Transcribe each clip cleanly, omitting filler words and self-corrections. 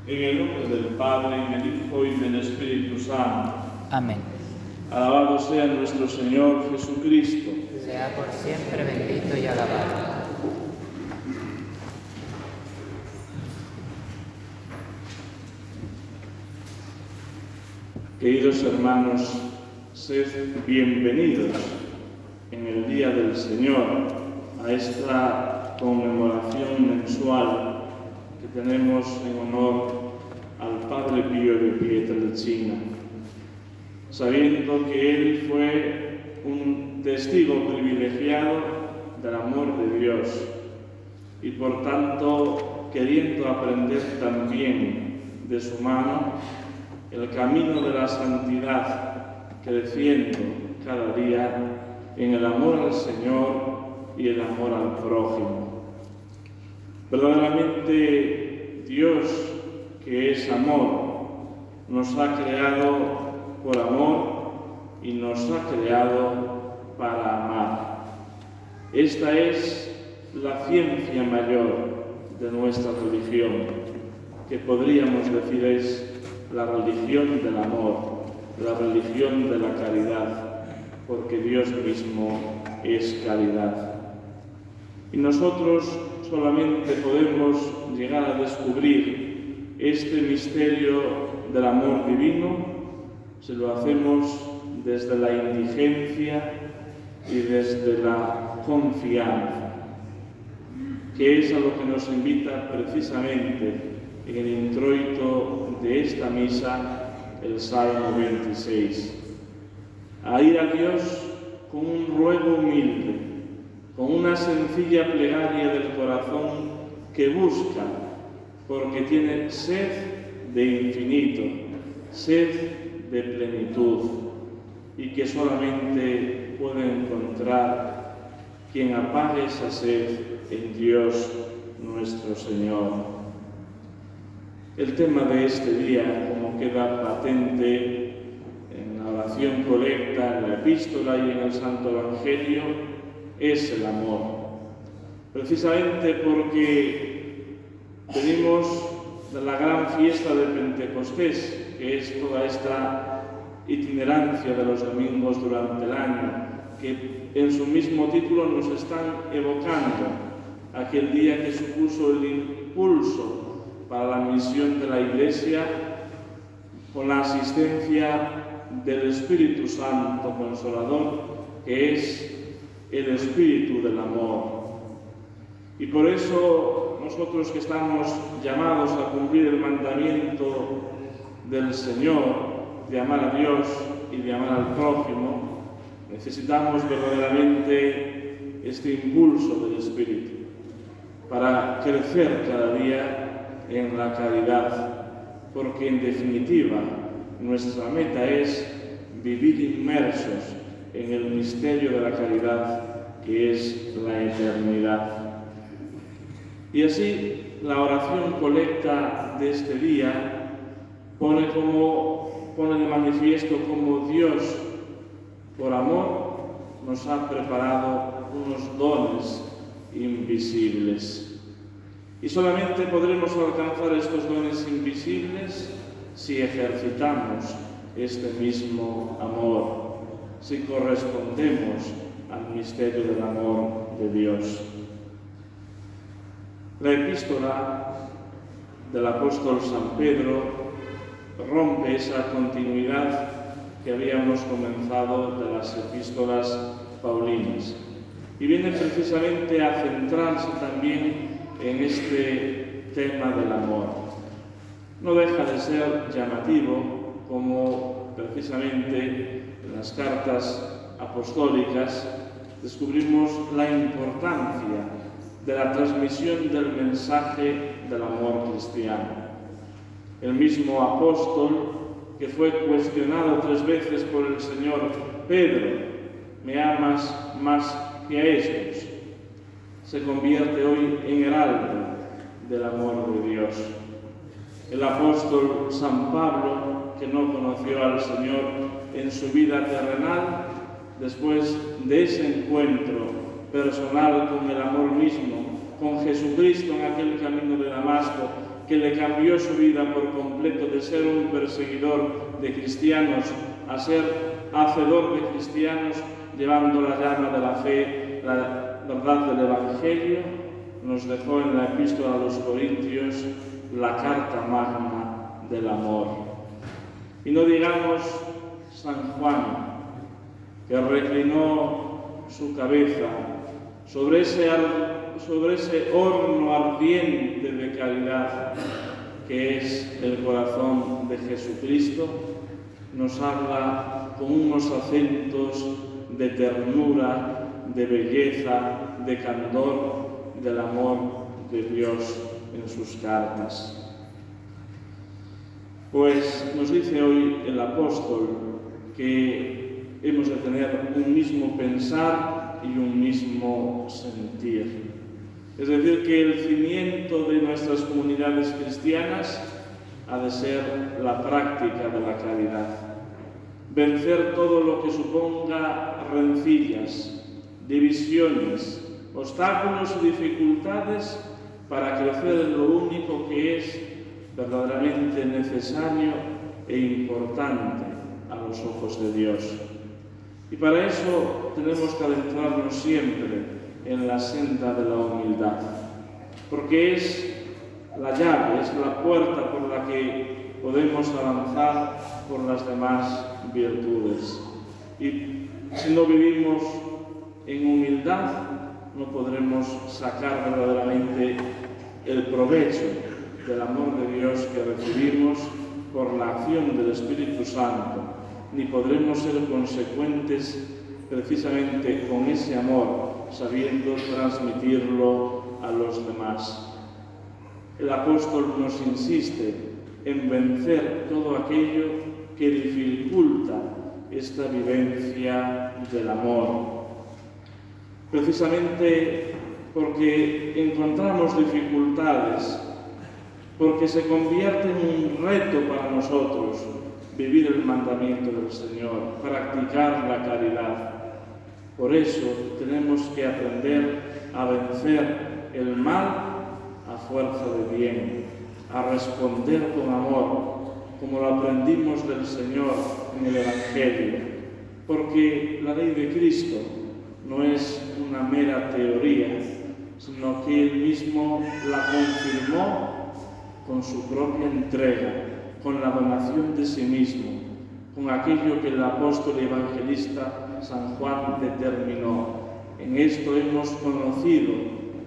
En el nombre del Padre, y del Hijo, y del Espíritu Santo. Amén. Alabado sea nuestro Señor Jesucristo. Sea por siempre bendito y alabado. Queridos hermanos, sed bienvenidos en el Día del Señor a esta conmemoración mensual que tenemos en honor al Padre Pío de Pietrelcina, sabiendo que él fue un testigo privilegiado del amor de Dios y por tanto queriendo aprender también de su mano el camino de la santidad, creciendo cada día en el amor al Señor y el amor al prójimo. Verdaderamente Dios, que es amor, nos ha creado por amor y nos ha creado para amar. Esta es la ciencia mayor de nuestra religión, que podríamos decir es la religión del amor, la religión de la caridad, porque Dios mismo es caridad. Y nosotros solamente podemos llegar a descubrir este misterio del amor divino si lo hacemos desde la indigencia y desde la confianza, que es a lo que nos invita precisamente en el introito de esta misa, el Salmo 26. A ir a Dios con un ruego humilde, con una sencilla plegaria del corazón que busca, porque tiene sed de infinito, sed de plenitud, y que solamente puede encontrar quien apague esa sed en Dios nuestro Señor. El tema de este día, como queda patente en la oración colecta, en la epístola y en el Santo Evangelio, es el amor. Precisamente porque venimos de la gran fiesta de Pentecostés, que es toda esta itinerancia de los domingos durante el año, que en su mismo título nos están evocando aquel día que supuso el impulso para la misión de la Iglesia, con la asistencia del Espíritu Santo Consolador, que es el Espíritu del amor. Y por eso nosotros que estamos llamados a cumplir el mandamiento del Señor, de amar a Dios y de amar al prójimo, necesitamos verdaderamente este impulso del Espíritu para crecer cada día en la caridad, porque en definitiva nuestra meta es vivir inmersos en el misterio de la caridad, que es la eternidad. Y así la oración colecta de este día pone de manifiesto cómo Dios, por amor, nos ha preparado unos dones invisibles. Y solamente podremos alcanzar estos dones invisibles si ejercitamos este mismo amor, si correspondemos al misterio del amor de Dios. La epístola del apóstol San Pedro rompe esa continuidad que habíamos comenzado de las epístolas paulinas y viene precisamente a centrarse también en este tema del amor. No deja de ser llamativo como precisamente en las cartas apostólicas descubrimos la importancia de la transmisión del mensaje del amor cristiano. El mismo apóstol que fue cuestionado 3 veces por el Señor: Pedro, ¿me amas más que a estos?, se convierte hoy en heraldo del amor de Dios. El apóstol San Pablo, que no conoció al Señor en su vida terrenal, después de ese encuentro personal con el amor mismo, con Jesucristo en aquel camino de Damasco, que le cambió su vida por completo de ser un perseguidor de cristianos a ser hacedor de cristianos, llevando la llama de la fe, la verdad del Evangelio, nos dejó en la Epístola a los Corintios la carta magna del amor. Y no digamos San Juan, que reclinó su cabeza sobre ese horno ardiente de caridad que es el corazón de Jesucristo, nos habla con unos acentos de ternura, de belleza, de candor, del amor de Dios en sus cartas. Pues nos dice hoy el apóstol que hemos de tener un mismo pensar y un mismo sentir. Es decir, que el cimiento de nuestras comunidades cristianas ha de ser la práctica de la caridad. Vencer todo lo que suponga rencillas, divisiones, obstáculos y dificultades para crecer en lo único que es verdaderamente necesario e importante a los ojos de Dios. Y para eso tenemos que adentrarnos siempre en la senda de la humildad, porque es la llave, es la puerta por la que podemos avanzar por las demás virtudes. Y si no vivimos en humildad, no podremos sacar verdaderamente el provecho del amor de Dios que recibimos por la acción del Espíritu Santo, ni podremos ser consecuentes precisamente con ese amor, sabiendo transmitirlo a los demás. El apóstol nos insiste en vencer todo aquello que dificulta esta vivencia del amor. Precisamente porque encontramos dificultades, porque se convierte en un reto para nosotros vivir el mandamiento del Señor, practicar la caridad. Por eso tenemos que aprender a vencer el mal a fuerza de bien, a responder con amor, como lo aprendimos del Señor en el Evangelio, porque la ley de Cristo no es una mera teoría, sino que Él mismo la confirmó con su propia entrega, con la donación de sí mismo, con aquello que el apóstol y evangelista San Juan determinó. En esto hemos conocido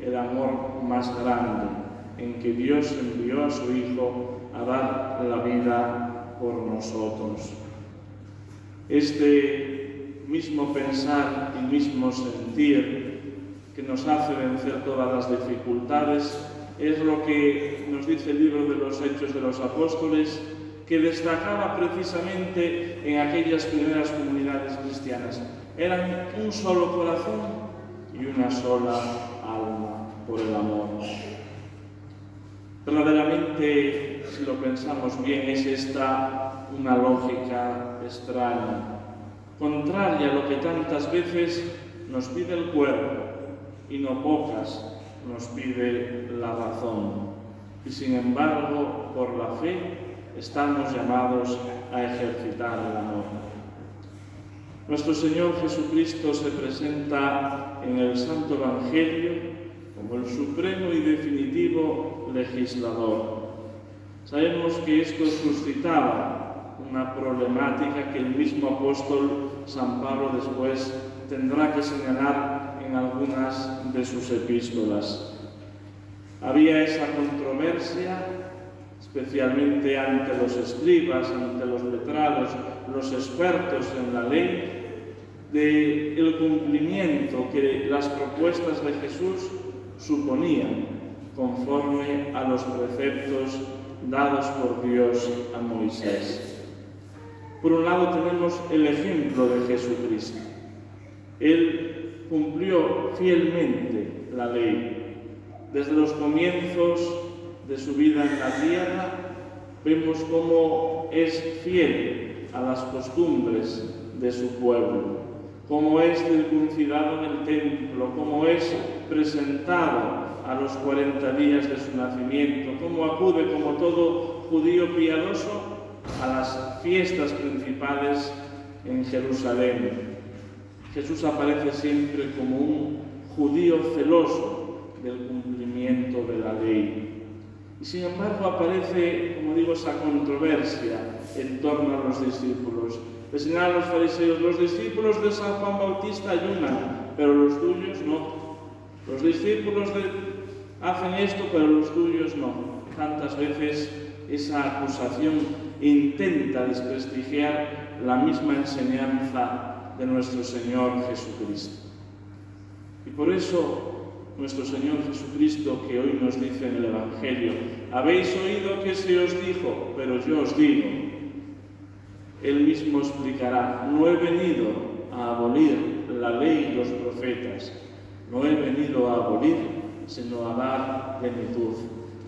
el amor más grande, en que Dios envió a su Hijo a dar la vida por nosotros. Este mismo pensar y mismo sentir que nos hace vencer todas las dificultades es lo que nos dice el libro de los Hechos de los Apóstoles, que destacaba precisamente en aquellas primeras comunidades cristianas. Eran un solo corazón y una sola alma por el amor. Verdaderamente, si lo pensamos bien, es esta una lógica extraña, contraria a lo que tantas veces nos pide el cuerpo y no pocas nos pide la razón. Y sin embargo, por la fe, estamos llamados a ejercitar el amor. Nuestro Señor Jesucristo se presenta en el Santo Evangelio como el supremo y definitivo legislador. Sabemos que esto suscitaba una problemática que el mismo apóstol San Pablo después tendrá que señalar en algunas de sus epístolas. Había esa controversia, especialmente ante los escribas, ante los letrados, los expertos en la ley, del cumplimiento que las propuestas de Jesús suponían conforme a los preceptos dados por Dios a Moisés. Por un lado tenemos el ejemplo de Jesucristo. Él cumplió fielmente la ley. Desde los comienzos de su vida en la tierra, vemos cómo es fiel a las costumbres de su pueblo, cómo es circuncidado en el templo, cómo es presentado a los 40 días de su nacimiento, cómo acude como todo judío piadoso a las fiestas principales en Jerusalén. Jesús aparece siempre como un judío celoso del cumplimiento de la ley. Y sin embargo aparece, como digo, esa controversia en torno a los discípulos. Le señalan los fariseos: los discípulos de San Juan Bautista ayunan, pero los tuyos no. Los discípulos hacen esto, pero los tuyos no. Tantas veces esa acusación intenta desprestigiar la misma enseñanza de nuestro Señor Jesucristo. Y por eso nuestro Señor Jesucristo, que hoy nos dice en el Evangelio: habéis oído que se os dijo, pero yo os digo. Él mismo explicará: no he venido a abolir la ley y los profetas, no he venido a abolir, sino a dar plenitud,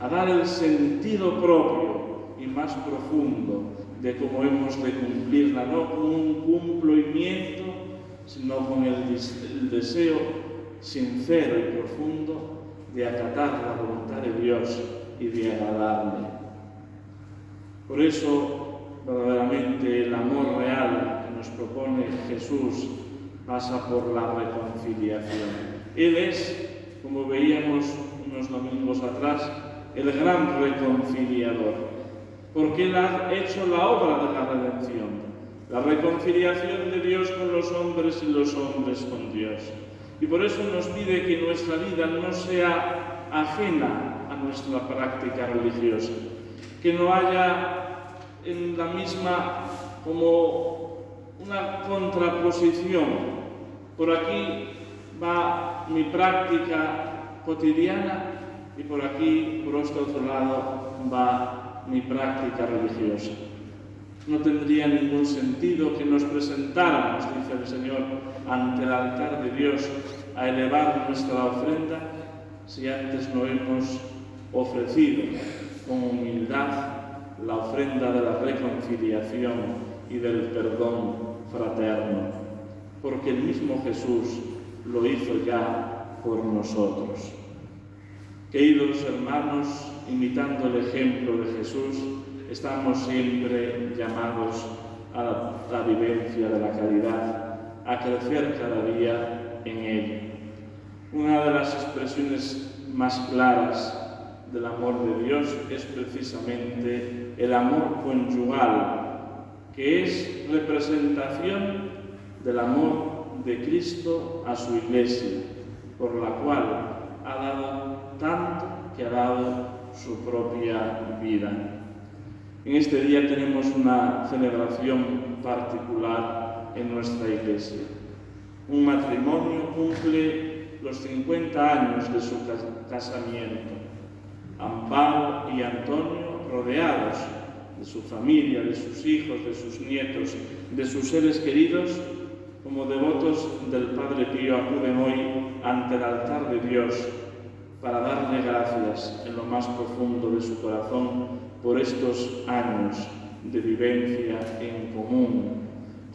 a dar el sentido propio y más profundo de cómo hemos de cumplirla, no con un cumplimiento, sino con el deseo sincero y profundo de acatar la voluntad de Dios y de agradarle. Por eso, verdaderamente, el amor real que nos propone Jesús pasa por la reconciliación. Él es, como veíamos unos domingos atrás, el gran reconciliador, porque Él ha hecho la obra de la redención, la reconciliación de Dios con los hombres y los hombres con Dios. Y por eso nos pide que nuestra vida no sea ajena a nuestra práctica religiosa, que no haya en la misma como una contraposición. Por aquí va mi práctica cotidiana y por aquí, por este otro lado, va mi práctica religiosa. No tendría ningún sentido que nos presentáramos, dice el Señor, ante el altar de Dios a elevar nuestra ofrenda si antes no hemos ofrecido con humildad la ofrenda de la reconciliación y del perdón fraterno, porque el mismo Jesús lo hizo ya por nosotros. Queridos hermanos, imitando el ejemplo de Jesús, estamos siempre llamados a la vivencia de la caridad, a crecer cada día en ella. Una de las expresiones más claras del amor de Dios es precisamente el amor conyugal, que es representación del amor de Cristo a su Iglesia, por la cual ha dado tanto que ha dado su propia vida. En este día tenemos una celebración particular en nuestra Iglesia. Un matrimonio cumple los 50 años de su casamiento. Amparo y Antonio, rodeados de su familia, de sus hijos, de sus nietos, de sus seres queridos, como devotos del Padre Pío, acuden hoy ante el altar de Dios para darle gracias en lo más profundo de su corazón por estos años de vivencia en común,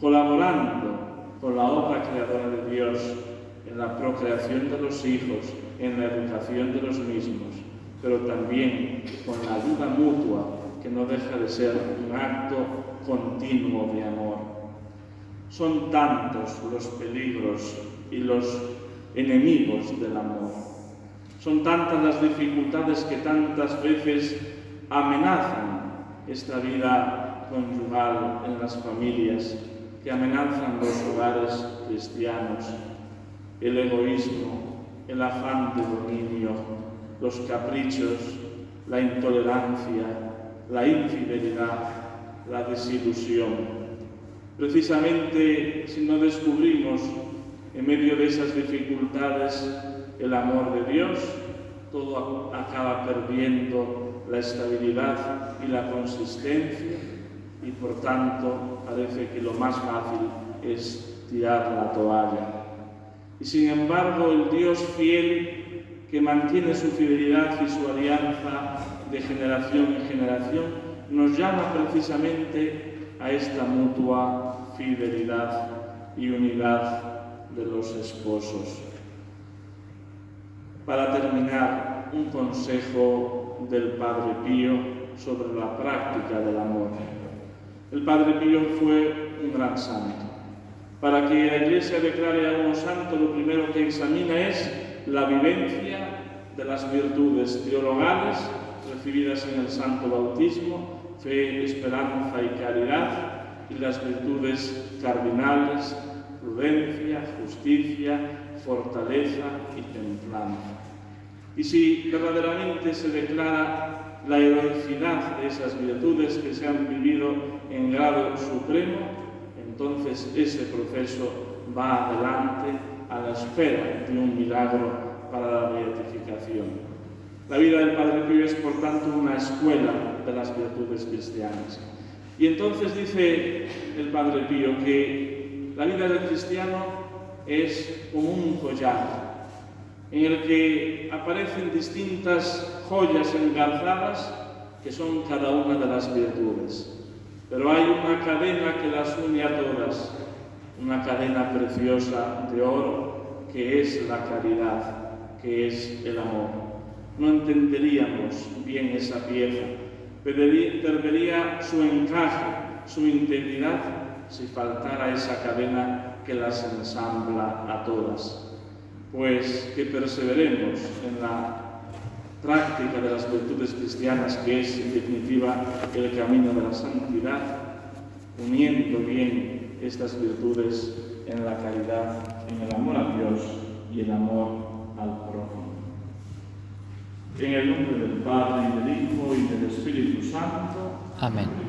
colaborando con la obra creadora de Dios en la procreación de los hijos, en la educación de los mismos, pero también con la ayuda mutua, que no deja de ser un acto continuo de amor. Son tantos los peligros y los enemigos del amor. Son tantas las dificultades que tantas veces amenazan esta vida conyugal en las familias, que amenazan los hogares cristianos. El egoísmo, el afán de dominio, los caprichos, la intolerancia, la infidelidad, la desilusión. Precisamente si no descubrimos en medio de esas dificultades el amor de Dios, todo acaba perdiendo la estabilidad y la consistencia y por tanto parece que lo más fácil es tirar la toalla. Y sin embargo el Dios fiel, que mantiene su fidelidad y su alianza de generación en generación, nos llama precisamente a esta mutua fidelidad y unidad de los esposos. Para terminar, un consejo del Padre Pío sobre la práctica del amor. El Padre Pío fue un gran santo. Para que la Iglesia declare a uno santo, lo primero que examina es la vivencia de las virtudes teologales recibidas en el santo bautismo, fe, esperanza y caridad, y las virtudes cardinales, prudencia, justicia, fortaleza y templanza. Y si verdaderamente se declara la heroicidad de esas virtudes que se han vivido en grado supremo, entonces ese proceso va adelante a la espera de un milagro para la beatificación. La vida del Padre Pío es, por tanto, una escuela de las virtudes cristianas. Y entonces dice el Padre Pío que la vida del cristiano es como un collar en el que aparecen distintas joyas engarzadas que son cada una de las virtudes. Pero hay una cadena que las une a todas, una cadena preciosa de oro que es la caridad, que es el amor. No entenderíamos bien esa pieza, perdería su encaje, su integridad, si faltara esa cadena que las ensambla a todas. Pues que perseveremos en la práctica de las virtudes cristianas, que es en definitiva el camino de la santidad, uniendo bien estas virtudes en la caridad, en el amor a Dios y el amor al prójimo. En el nombre del Padre, y del Hijo, y del Espíritu Santo. Amén.